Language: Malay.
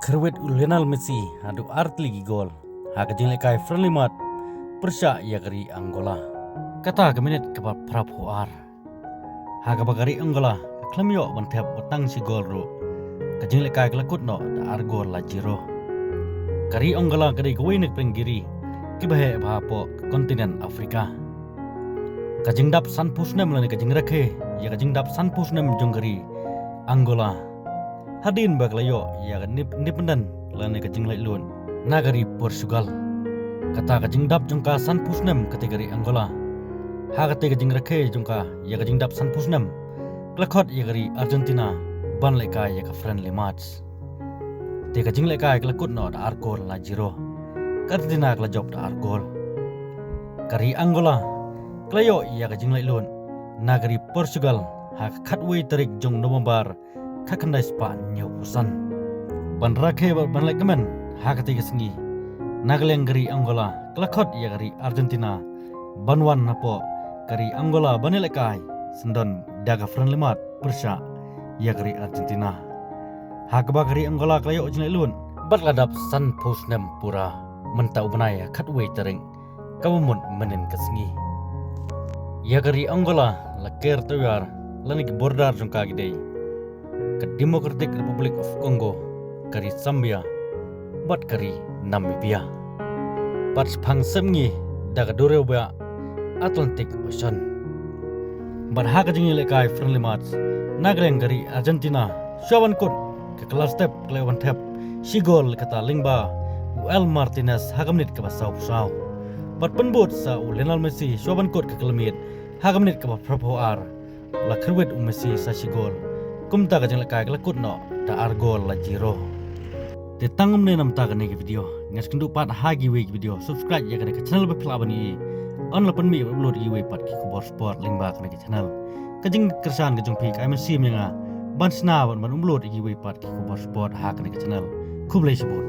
Kerwet Lionel Messi adu art ligi gol. Haka jingle kai friendly mat persya yagari Angola. Kata ke minit ke prap hoar. Haka bagari Angola klamyo bantep utang si gol ru. Ka jingle kai kelakut no da ar gol la jiro. Kari Angola kari kawainik penggiri kibahe bahapo kontinen Afrika. Kajing dap san pusnem lani kajing rakhe ya kajing dap san pusnem jonggari Angola. Hadin baglayo ya independen lani kajing lailun nagari Portugal. Kata kajing dap jongka san pusnem kategori Angola. Ha kate kajing rakhe jongka ya kajing dap san pusnem klakot ya gari Argentina ban lekai ya ka friendly match. Te kajing lekai klakut no da argol la jiro. Argentina kla job da argol. Kari Angola klayo ya kajing lailun nagari Portugal ha khatwei tarik jong November kakandai span nyaw pusan. Ban rakhe ban lekemen ha kate kesengi nagleng gari Angola klakot ya gari Argentina banwan napo gari Angola banelekai sendon daga friendly mat persya ya gari Argentina. Ha kaba gari Angola klayo jinelun batladap san pusnem pura mentau benaya khatwei taring kamumun menen kesengi. Ya gari Angola laker tuyar lanik bordar jongka gidei ke Democratic Republic of Congo, kari Zambia, bat kari Namibia. Bat sepang semngi daga Doreba Atlantic Ocean. Bat haka jingi lekai friendly match nagreng kari Argentina syawan kut ke kelas step kelewan tep sigol kata lingba UL Martinez hakamnit ke basau pusau. Bat penbut sa Lionel Messi syawan kut ke kelemit hakamnit ke prapo ar la kerwet Messi sa sigol. Kumta ka jeng lekai kelakut no da argol la jiro. Te tangum ne nam ta ka video. Ngas kendu pat hagi we video. Subscribe ya ka channel be pelabani. On la pen mi upload i we pat ki kubor sport link ba ka channel. Ka jeng kersan ka jeng pi ka MSC menga ban sna ban upload i we pat ki kubor sport ha ka channel. Kublai sebut.